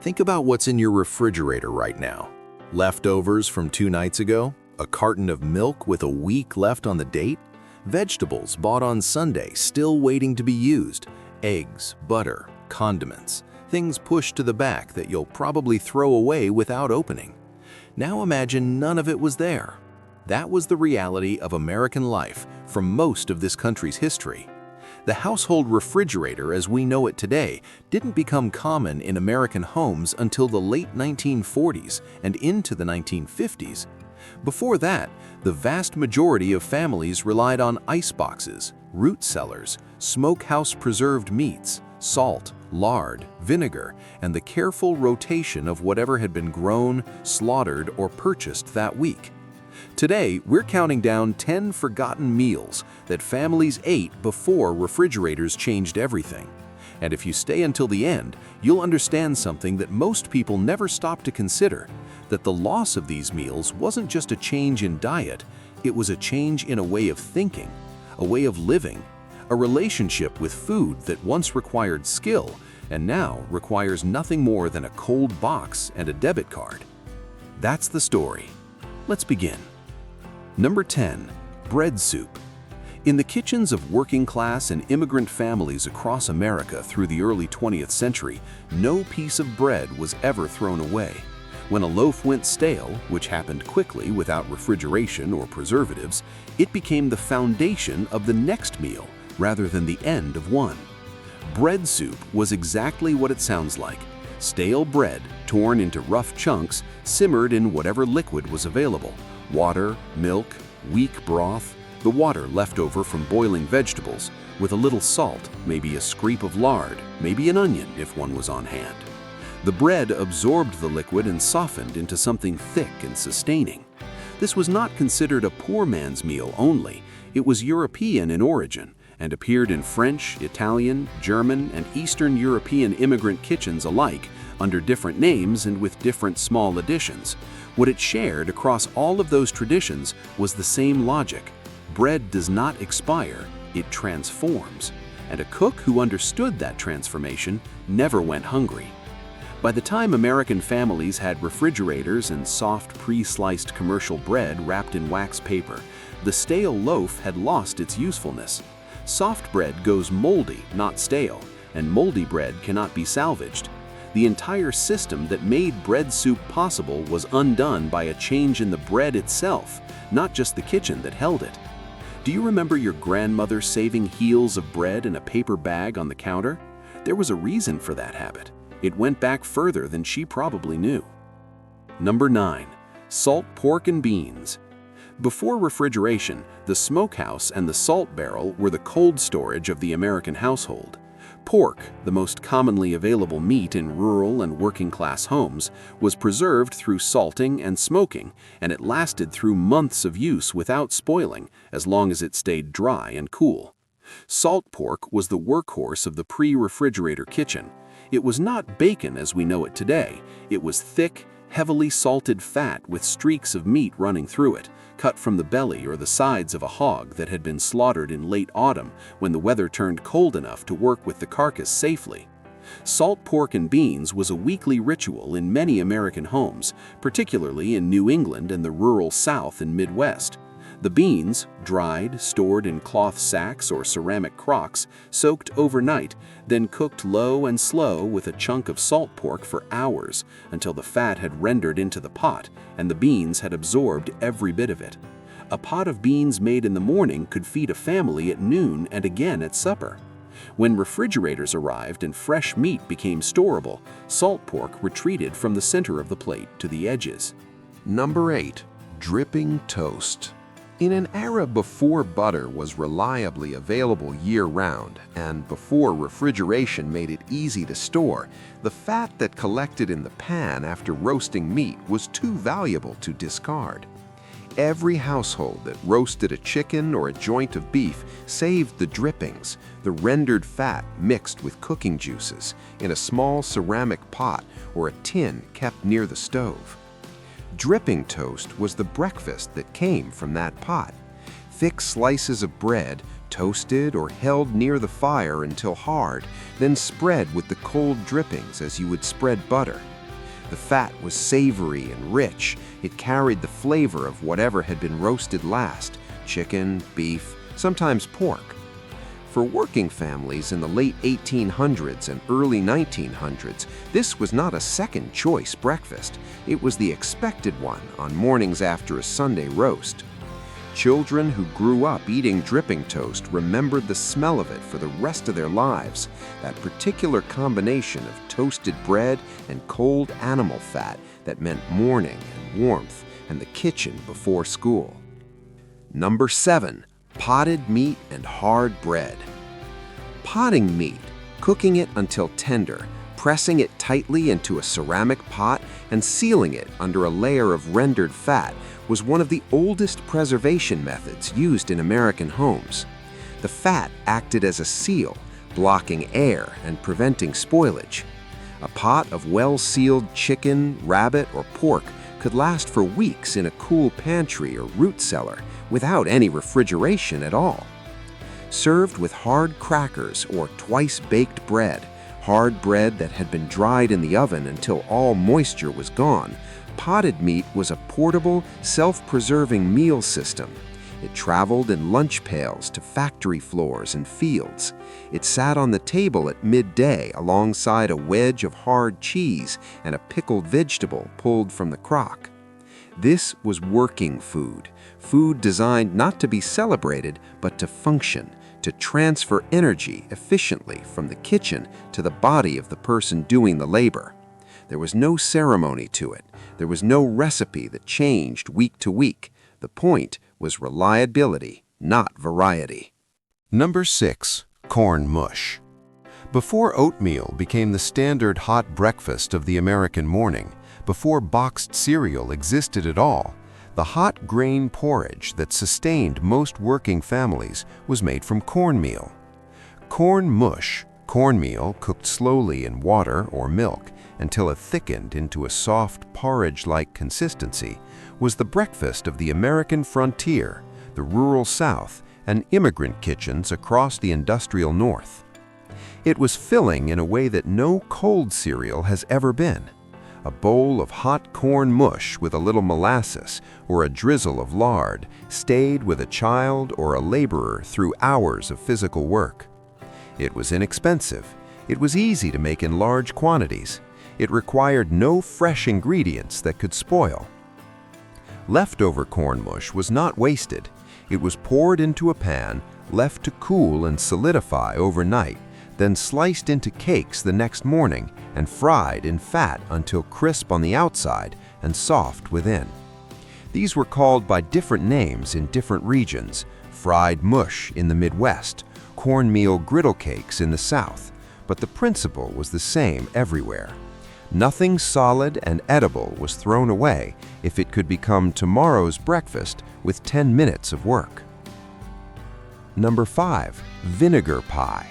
Think about what's in your refrigerator right now. Leftovers from 2 nights ago? A carton of milk with a week left on the date? Vegetables bought on Sunday still waiting to be used? Eggs, butter, condiments, things pushed to the back that you'll probably throw away without opening. Now imagine none of it was there. That was the reality of American life for most of this country's history. The household refrigerator as we know it today didn't become common in American homes until the late 1940s and into the 1950s. Before that, the vast majority of families relied on ice boxes, root cellars, smokehouse preserved meats, salt, lard, vinegar, and the careful rotation of whatever had been grown, slaughtered, or purchased that week. Today, we're counting down 10 forgotten meals that families ate before refrigerators changed everything. And if you stay until the end, you'll understand something that most people never stop to consider, that the loss of these meals wasn't just a change in diet, it was a change in a way of thinking, a way of living, a relationship with food that once required skill and now requires nothing more than a cold box and a debit card. That's the story. Let's begin. Number 10. Bread soup. In the kitchens of working-class and immigrant families across America through the early 20th century, no piece of bread was ever thrown away. When a loaf went stale, which happened quickly without refrigeration or preservatives, it became the foundation of the next meal rather than the end of one. Bread soup was exactly what it sounds like. Stale bread, torn into rough chunks, simmered in whatever liquid was available. Water, milk, weak broth, the water left over from boiling vegetables, with a little salt, maybe a scrape of lard, maybe an onion if one was on hand. The bread absorbed the liquid and softened into something thick and sustaining. This was not considered a poor man's meal only. It was European in origin and appeared in French, Italian, German, and Eastern European immigrant kitchens alike under different names and with different small additions. What it shared across all of those traditions was the same logic. Bread does not expire, it transforms. And a cook who understood that transformation never went hungry. By the time American families had refrigerators and soft pre-sliced commercial bread wrapped in wax paper, the stale loaf had lost its usefulness. Soft bread goes moldy, not stale, and moldy bread cannot be salvaged. The entire system that made bread soup possible was undone by a change in the bread itself, not just the kitchen that held it. Do you remember your grandmother saving heels of bread in a paper bag on the counter? There was a reason for that habit. It went back further than she probably knew. Number 9. Salt pork and beans. Before refrigeration, the smokehouse and the salt barrel were the cold storage of the American household. Pork, the most commonly available meat in rural and working-class homes, was preserved through salting and smoking, and it lasted through months of use without spoiling, as long as it stayed dry and cool. Salt pork was the workhorse of the pre-refrigerator kitchen. It was not bacon as we know it today. It was thick, heavily salted fat with streaks of meat running through it, cut from the belly or the sides of a hog that had been slaughtered in late autumn when the weather turned cold enough to work with the carcass safely. Salt pork and beans was a weekly ritual in many American homes, particularly in New England and the rural South and Midwest. The beans, dried, stored in cloth sacks or ceramic crocks, soaked overnight, then cooked low and slow with a chunk of salt pork for hours until the fat had rendered into the pot and the beans had absorbed every bit of it. A pot of beans made in the morning could feed a family at noon and again at supper. When refrigerators arrived and fresh meat became storable, salt pork retreated from the center of the plate to the edges. Number 8. Dripping toast. In an era before butter was reliably available year-round and before refrigeration made it easy to store, the fat that collected in the pan after roasting meat was too valuable to discard. Every household that roasted a chicken or a joint of beef saved the drippings, the rendered fat mixed with cooking juices, in a small ceramic pot or a tin kept near the stove. Dripping toast was the breakfast that came from that pot. Thick slices of bread, toasted or held near the fire until hard, then spread with the cold drippings as you would spread butter. The fat was savory and rich. It carried the flavor of whatever had been roasted last: chicken, beef, sometimes pork. For working families in the late 1800s and early 1900s, this was not a second-choice breakfast. It was the expected one on mornings after a Sunday roast. Children who grew up eating dripping toast remembered the smell of it for the rest of their lives, that particular combination of toasted bread and cold animal fat that meant morning and warmth and the kitchen before school. Number 7. Potted meat and hard bread. Potting meat, cooking it until tender, pressing it tightly into a ceramic pot and sealing it under a layer of rendered fat was one of the oldest preservation methods used in American homes. The fat acted as a seal, blocking air and preventing spoilage. A pot of well-sealed chicken, rabbit, or pork could last for weeks in a cool pantry or root cellar without any refrigeration at all. Served with hard crackers or twice-baked bread, hard bread that had been dried in the oven until all moisture was gone, potted meat was a portable, self-preserving meal system. It traveled in lunch pails to factory floors and fields. It sat on the table at midday alongside a wedge of hard cheese and a pickled vegetable pulled from the crock. This was working food, food designed not to be celebrated, but to function, to transfer energy efficiently from the kitchen to the body of the person doing the labor. There was no ceremony to it. There was no recipe that changed week to week. The point was reliability, not variety. Number 6. Corn mush. Before oatmeal became the standard hot breakfast of the American morning, before boxed cereal existed at all, the hot grain porridge that sustained most working families was made from cornmeal. Corn mush, cornmeal cooked slowly in water or milk until it thickened into a soft porridge-like consistency, was the breakfast of the American frontier, the rural South, and immigrant kitchens across the industrial North. It was filling in a way that no cold cereal has ever been. A bowl of hot corn mush with a little molasses or a drizzle of lard stayed with a child or a laborer through hours of physical work. It was inexpensive. It was easy to make in large quantities. It required no fresh ingredients that could spoil. Leftover corn mush was not wasted. It was poured into a pan, left to cool and solidify overnight, then sliced into cakes the next morning and fried in fat until crisp on the outside and soft within. These were called by different names in different regions: fried mush in the Midwest, cornmeal griddle cakes in the South, but the principle was the same everywhere. Nothing solid and edible was thrown away if it could become tomorrow's breakfast with 10 minutes of work. Number 5. Vinegar pie.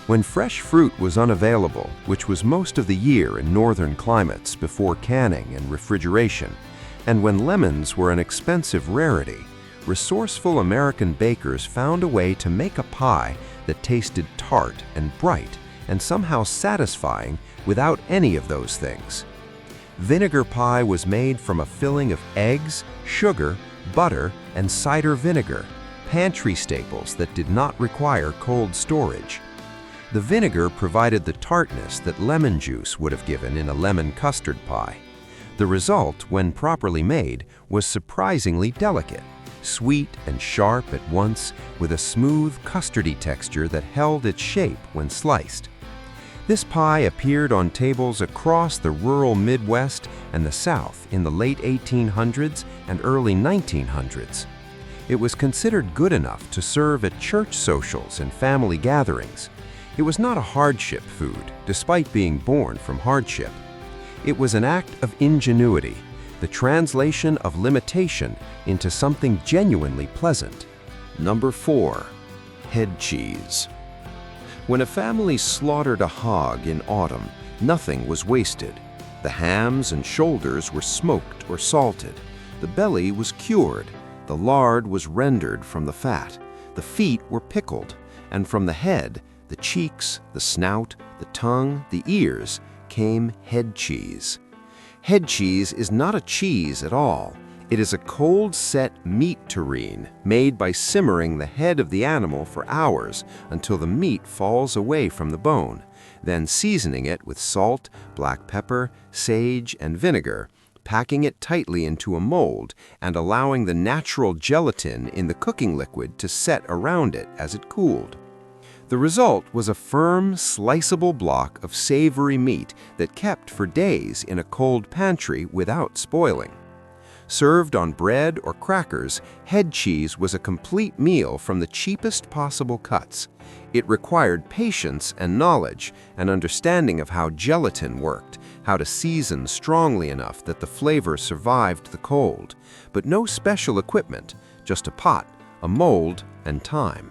When fresh fruit was unavailable, which was most of the year in northern climates before canning and refrigeration, and when lemons were an expensive rarity, resourceful American bakers found a way to make a pie that tasted tart and bright and somehow satisfying without any of those things. Vinegar pie was made from a filling of eggs, sugar, butter, and cider vinegar, pantry staples that did not require cold storage. The vinegar provided the tartness that lemon juice would have given in a lemon custard pie. The result, when properly made, was surprisingly delicate, sweet and sharp at once, with a smooth, custardy texture that held its shape when sliced. This pie appeared on tables across the rural Midwest and the South in the late 1800s and early 1900s. It was considered good enough to serve at church socials and family gatherings. It was not a hardship food, despite being born from hardship. It was an act of ingenuity, the translation of limitation into something genuinely pleasant. Number 4. Head cheese. When a family slaughtered a hog in autumn, nothing was wasted. The hams and shoulders were smoked or salted. The belly was cured. The lard was rendered from the fat. The feet were pickled, and from the head, the cheeks, the snout, the tongue, the ears, came head cheese. Head cheese is not a cheese at all. It is a cold-set meat terrine made by simmering the head of the animal for hours until the meat falls away from the bone, then seasoning it with salt, black pepper, sage, and vinegar, packing it tightly into a mold and allowing the natural gelatin in the cooking liquid to set around it as it cooled. The result was a firm, sliceable block of savory meat that kept for days in a cold pantry without spoiling. Served on bread or crackers, head cheese was a complete meal from the cheapest possible cuts. It required patience and knowledge, an understanding of how gelatin worked, how to season strongly enough that the flavor survived the cold, but no special equipment, just a pot, a mold, and time.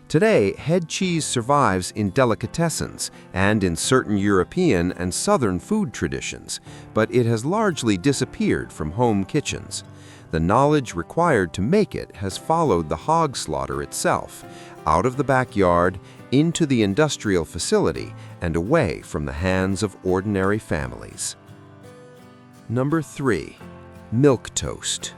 Today, head cheese survives in delicatessens and in certain European and Southern food traditions, but it has largely disappeared from home kitchens. The knowledge required to make it has followed the hog slaughter itself, out of the backyard, into the industrial facility, and away from the hands of ordinary families. Number 3. Milk toast.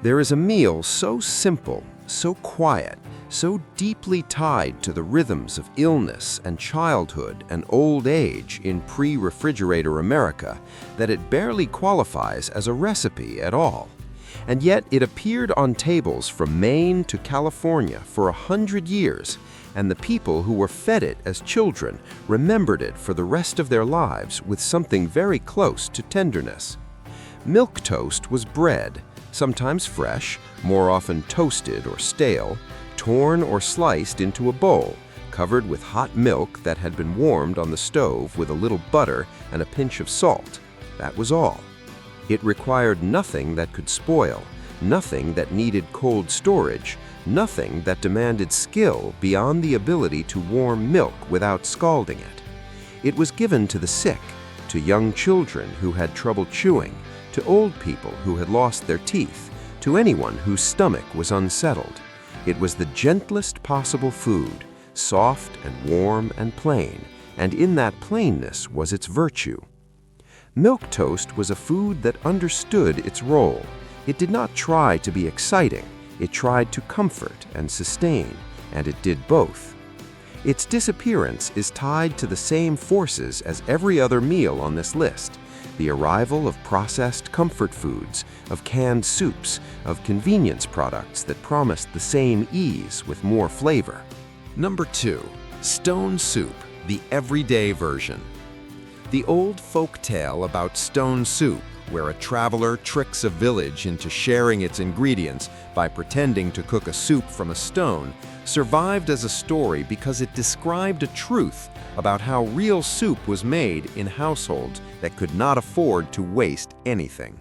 There is a meal so simple, so quiet, so deeply tied to the rhythms of illness and childhood and old age in pre-refrigerator America that it barely qualifies as a recipe at all. And yet it appeared on tables from Maine to California for 100 years, and the people who were fed it as children remembered it for the rest of their lives with something very close to tenderness. Milk toast was bread, sometimes fresh, more often toasted or stale, torn or sliced into a bowl, covered with hot milk that had been warmed on the stove with a little butter and a pinch of salt. That was all. It required nothing that could spoil, nothing that needed cold storage, nothing that demanded skill beyond the ability to warm milk without scalding it. It was given to the sick, to young children who had trouble chewing, to old people who had lost their teeth, to anyone whose stomach was unsettled. It was the gentlest possible food, soft and warm and plain, and in that plainness was its virtue. Milk toast was a food that understood its role. It did not try to be exciting. It tried to comfort and sustain, and it did both. Its disappearance is tied to the same forces as every other meal on this list: the arrival of processed comfort foods, of canned soups, of convenience products that promised the same ease with more flavor. Number 2. Stone soup, the everyday version. The old folk tale about stone soup, where a traveler tricks a village into sharing its ingredients by pretending to cook a soup from a stone, survived as a story because it described a truth about how real soup was made in households that could not afford to waste anything.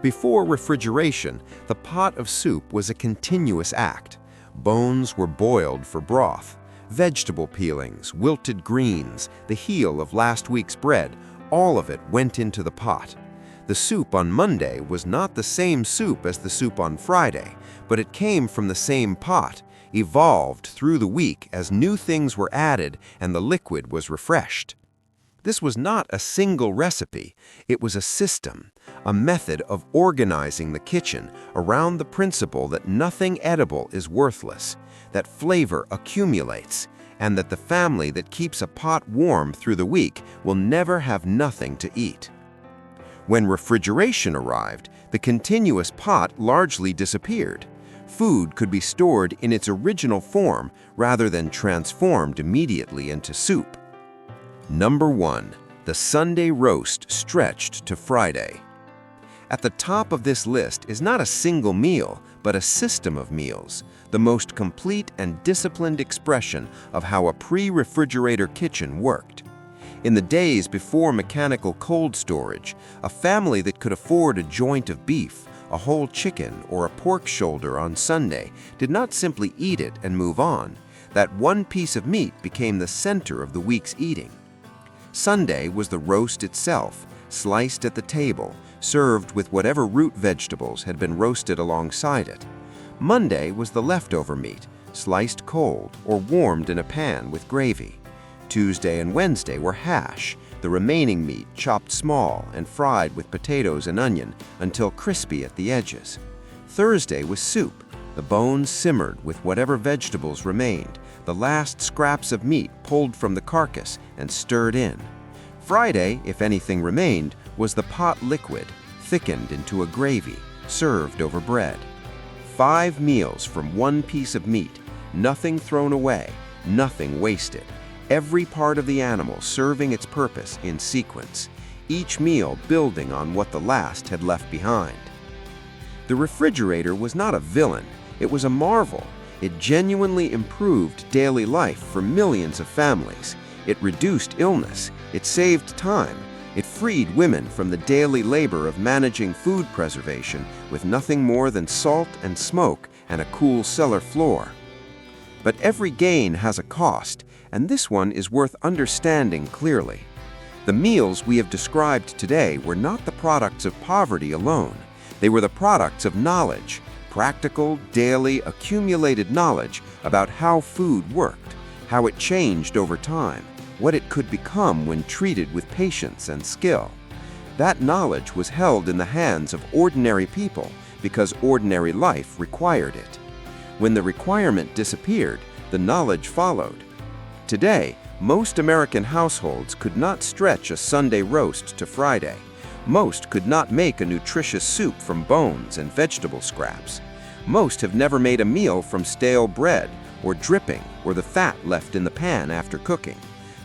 Before refrigeration, the pot of soup was a continuous act. Bones were boiled for broth. Vegetable peelings, wilted greens, the heel of last week's bread, all of it went into the pot. The soup on Monday was not the same soup as the soup on Friday, but it came from the same pot, evolved through the week as new things were added and the liquid was refreshed. This was not a single recipe, it was a system, a method of organizing the kitchen around the principle that nothing edible is worthless, that flavor accumulates, and that the family that keeps a pot warm through the week will never have nothing to eat. When refrigeration arrived, the continuous pot largely disappeared. Food could be stored in its original form rather than transformed immediately into soup. Number 1. The Sunday roast stretched to Friday. At the top of this list is not a single meal, but a system of meals, the most complete and disciplined expression of how a pre-refrigerator kitchen worked. In the days before mechanical cold storage, a family that could afford a joint of beef, a whole chicken, or a pork shoulder on Sunday did not simply eat it and move on. That one piece of meat became the center of the week's eating. Sunday was the roast itself, sliced at the table, served with whatever root vegetables had been roasted alongside it. Monday was the leftover meat, sliced cold or warmed in a pan with gravy. Tuesday and Wednesday were hash, The remaining meat chopped small and fried with potatoes and onion until crispy at the edges. Thursday was soup. The bones simmered with whatever vegetables remained, the last scraps of meat pulled from the carcass and stirred in. Friday, if anything remained, was the pot liquid, thickened into a gravy, served over bread. 5 meals from one piece of meat, nothing thrown away, nothing wasted. Every part of the animal serving its purpose in sequence, each meal building on what the last had left behind. The refrigerator was not a villain, it was a marvel. It genuinely improved daily life for millions of families. It reduced illness, it saved time, it freed women from the daily labor of managing food preservation with nothing more than salt and smoke and a cool cellar floor. But every gain has a cost, and this one is worth understanding clearly. The meals we have described today were not the products of poverty alone. They were the products of knowledge, practical, daily, accumulated knowledge about how food worked, how it changed over time, what it could become when treated with patience and skill. That knowledge was held in the hands of ordinary people because ordinary life required it. When the requirement disappeared, the knowledge followed. Today, most American households could not stretch a Sunday roast to Friday. Most could not make a nutritious soup from bones and vegetable scraps. Most have never made a meal from stale bread or dripping or the fat left in the pan after cooking.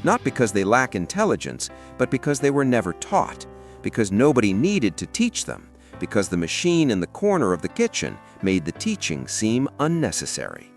Not because they lack intelligence, but because they were never taught, because nobody needed to teach them, because the machine in the corner of the kitchen made the teaching seem unnecessary.